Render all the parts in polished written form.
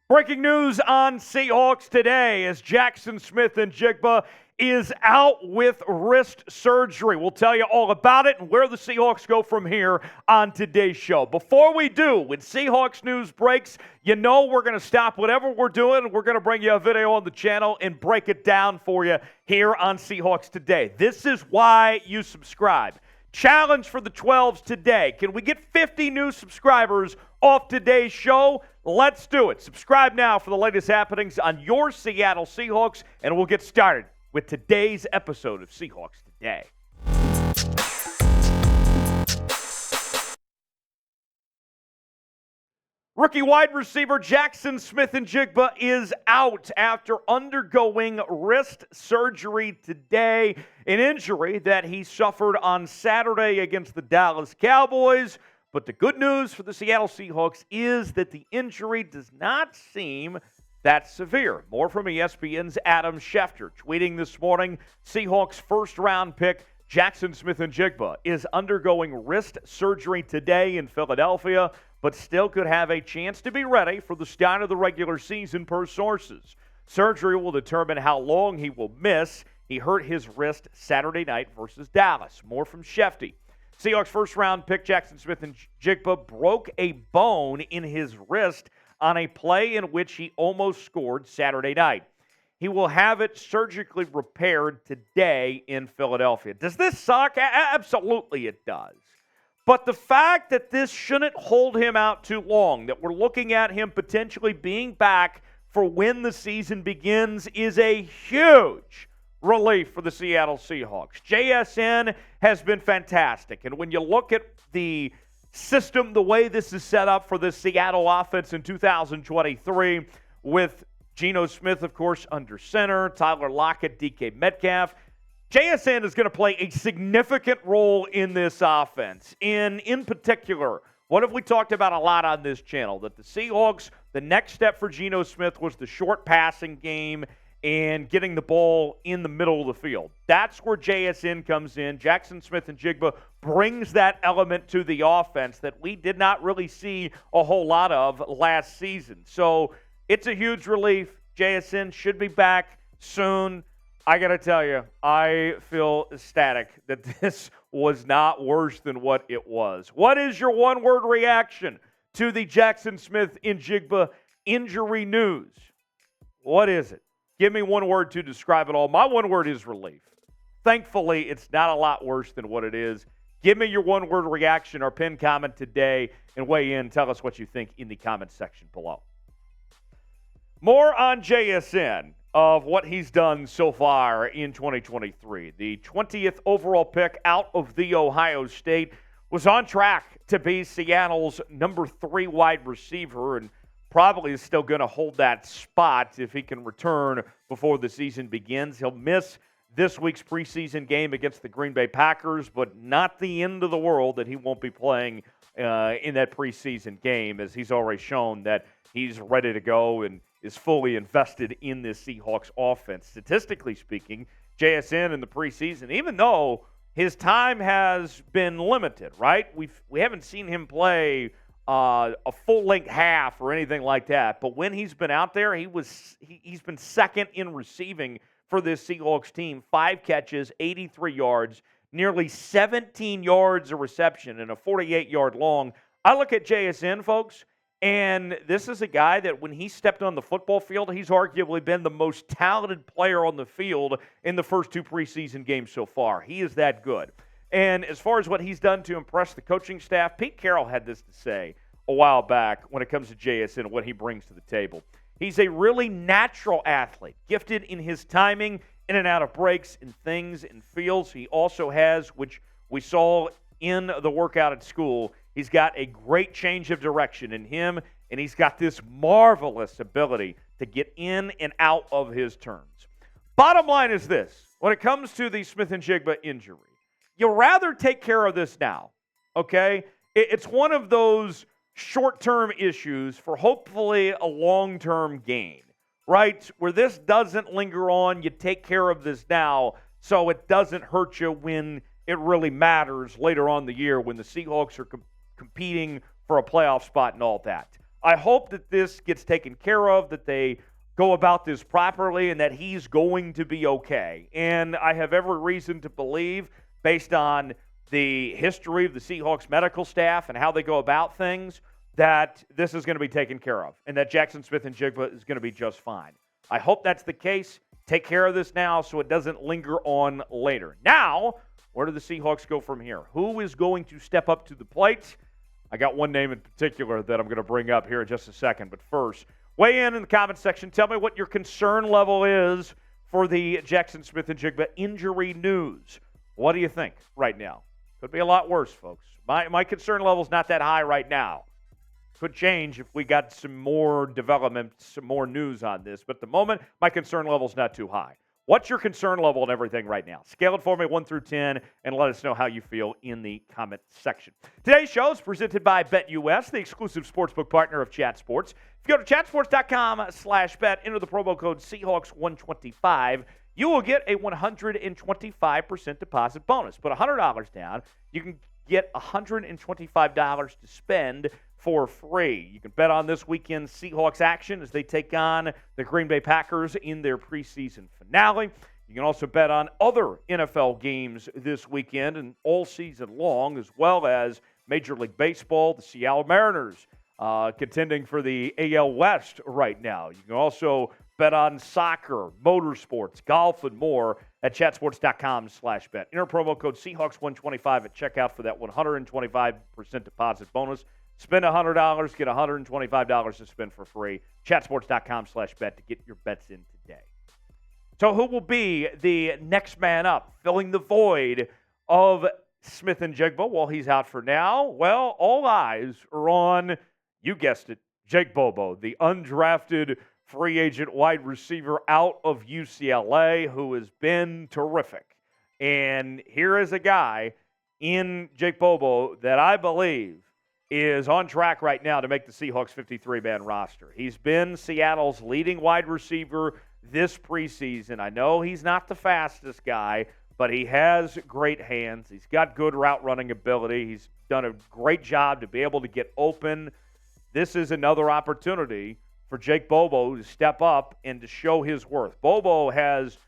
Breaking news on Seahawks today as Jaxon SmithNjigba is out with wrist surgery. We'll tell you all about it and where the Seahawks go from here on today's show. Before we do, when Seahawks news breaks, you know we're going to stop whatever we're doing and we're going to bring you a video on the channel and break it down for you here on Seahawks Today. This is why you subscribe. Challenge for the 12s today. Can we get 50 new subscribers off today's show? Let's do it. Subscribe now for the latest happenings on your Seattle Seahawks, and we'll get started with today's episode of Seahawks Today. Rookie wide receiver Jaxon SmithNjigba is out after undergoing wrist surgery today, an injury that he suffered on Saturday against the Dallas Cowboys. But the good news for the Seattle Seahawks is that the injury does not seem that severe. More from ESPN's Adam Schefter, tweeting this morning, Seahawks first-round pick Jaxon SmithNjigba is undergoing wrist surgery today in Philadelphia, but still could have a chance to be ready for the start of the regular season per sources. Surgery will determine how long he will miss. He hurt his wrist Saturday night versus Dallas. More from Schefter. Seahawks first-round pick Jaxon SmithNjigba broke a bone in his wrist on a play in which he almost scored Saturday night. He will have it surgically repaired today in Philadelphia. Does this suck? Absolutely it does. But the fact that this shouldn't hold him out too long, that we're looking at him potentially being back for when the season begins, is a huge relief for the Seattle Seahawks. JSN has been fantastic. And when you look at the system, the way this is set up for the Seattle offense in 2023, with Geno Smith, of course, under center, Tyler Lockett, DK Metcalf, JSN is going to play a significant role in this offense. In particular, what have we talked about a lot on this channel? That the Seahawks, the next step for Geno Smith was the short passing game and getting the ball in the middle of the field. That's where JSN comes in. Jaxon SmithNjigba brings that element to the offense that we did not really see a whole lot of last season. So it's a huge relief. JSN should be back soon. I got to tell you, I feel ecstatic that this was not worse than what it was. What is your one-word reaction to the Jaxon SmithNjigba injury news? What is it? Give me one word to describe it all. My one word is relief. Thankfully, it's not a lot worse than what it is. Give me your one-word reaction or pin comment today and weigh in. Tell us what you think in the comment section below. More on JSN of what he's done so far in 2023. The 20th overall pick out of the Ohio State was on track to be Seattle's number 3 wide receiver and probably is still going to hold that spot if he can return before the season begins. He'll miss this week's preseason game against the Green Bay Packers, but not the end of the world that he won't be playing in that preseason game, as he's already shown that he's ready to go and is fully invested in this Seahawks offense. Statistically speaking, JSN in the preseason, even though his time has been limited, right? We haven't seen him play a full-length half or anything like that. But when he's been out there, he's been second in receiving for this Seahawks team. 5 catches, 83 yards, nearly 17 yards of reception, and a 48-yard long. I look at JSN, folks, and this is a guy that when he stepped on the football field, he's arguably been the most talented player on the field in the first 2 preseason games so far. He is that good. And as far as what he's done to impress the coaching staff, Pete Carroll had this to say a while back when it comes to JSN and what he brings to the table. He's a really natural athlete, gifted in his timing, in and out of breaks and things and feels. He also has, which we saw in the workout at school, he's got a great change of direction in him, and he's got this marvelous ability to get in and out of his turns. Bottom line is this. When it comes to the SmithNjigba injury, you'd rather take care of this now, okay? It's one of those short-term issues for hopefully a long-term gain, right? Where this doesn't linger on, you take care of this now so it doesn't hurt you when it really matters later on in the year when the Seahawks are competing for a playoff spot and all that. I hope that this gets taken care of, that they go about this properly, and that he's going to be okay. And I have every reason to believe, based on the history of the Seahawks medical staff and how they go about things, that this is going to be taken care of and that Jaxon Smith-Njigba is going to be just fine. I hope that's the case. Take care of this now so it doesn't linger on later. Now, where do the Seahawks go from here? Who is going to step up to the plate? I got one name in particular that I'm going to bring up here in just a second. But first, weigh in the comment section. Tell me what your concern level is for the Jaxon Smith-Njigba injury news. What do you think right now? Could be a lot worse, folks. My concern level is not that high right now. Could change if we got some more development, some more news on this. But at the moment, my concern level is not too high. What's your concern level and everything right now? Scale it for me 1 through 10 and let us know how you feel in the comment section. Today's show is presented by BetUS, the exclusive sportsbook partner of Chat Sports. If you go to chatsports.com/bet, enter the promo code Seahawks125, you will get a 125% deposit bonus. Put $100 down. You can get $125 to spend for free. You can bet on this weekend's Seahawks action as they take on the Green Bay Packers in their preseason finale. You can also bet on other NFL games this weekend and all season long, as well as Major League Baseball, the Seattle Mariners contending for the AL West right now. You can also bet on soccer, motorsports, golf, and more at chatsports.com/bet. Enter promo code Seahawks125 at checkout for that 125% deposit bonus. Spend $100, get $125 to spend for free. Chatsports.com/bet to get your bets in today. So who will be the next man up, filling the void of Smith-Njigba while he's out for now? Well, all eyes are on, you guessed it, Jake Bobo, the undrafted free agent wide receiver out of UCLA who has been terrific. And here is a guy in Jake Bobo that I believe is on track right now to make the Seahawks 53-man roster. He's been Seattle's leading wide receiver this preseason. I know he's not the fastest guy, but he has great hands. He's got good route running ability. He's done a great job to be able to get open. This is another opportunity for Jake Bobo to step up and to show his worth. Bobo has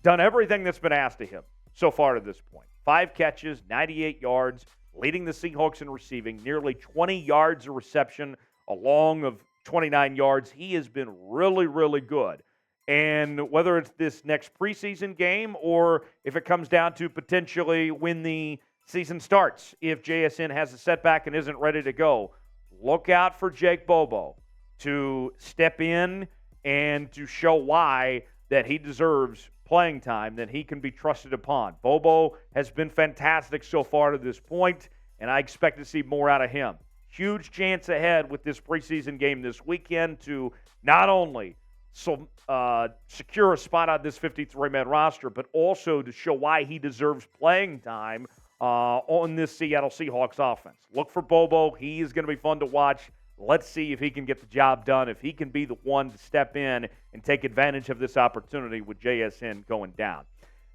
done everything that's been asked of him so far to this point. 5 catches, 98 yards, leading the Seahawks in receiving, nearly 20 yards of reception, a long of 29 yards. He has been really, really good. And whether it's this next preseason game or if it comes down to potentially when the season starts, if JSN has a setback and isn't ready to go, look out for Jake Bobo to step in and to show why that he deserves playing time, that he can be trusted upon. Bobo has been fantastic so far to this point, and I expect to see more out of him. Huge chance ahead with this preseason game this weekend to not only secure a spot on this 53-man roster, but also to show why he deserves playing time on this Seattle Seahawks offense. Look for Bobo. He is going to be fun to watch. Let's see if he can get the job done, if he can be the one to step in and take advantage of this opportunity with JSN going down.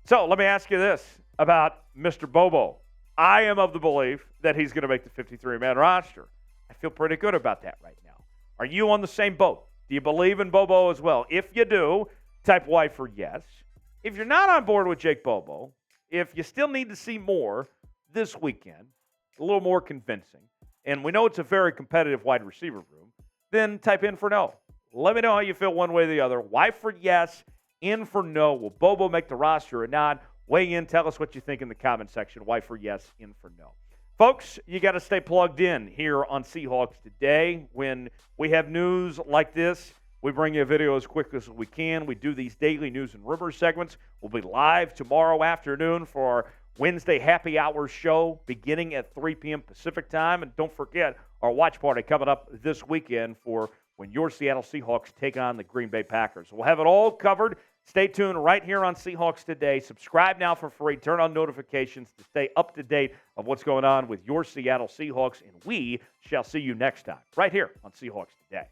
So let me ask you this about Mr. Bobo. I am of the belief that he's going to make the 53-man roster. I feel pretty good about that right now. Are you on the same boat? Do you believe in Bobo as well? If you do, type Y for yes. If you're not on board with Jake Bobo, if you still need to see more this weekend, a little more convincing, and we know it's a very competitive wide receiver room, then type in for no. Let me know how you feel one way or the other. Y for yes, in for no. Will Bobo make the roster or not? Weigh in. Tell us what you think in the comment section. Y for yes, in for no. Folks, you got to stay plugged in here on Seahawks Today. When we have news like this, we bring you a video as quick as we can. We do these daily news and rumors segments. We'll be live tomorrow afternoon for our Wednesday happy hour show beginning at 3 p.m. Pacific time. And don't forget our watch party coming up this weekend for when your Seattle Seahawks take on the Green Bay Packers. We'll have it all covered. Stay tuned right here on Seahawks Today. Subscribe now for free. Turn on notifications to stay up to date of what's going on with your Seattle Seahawks. And we shall see you next time right here on Seahawks Today.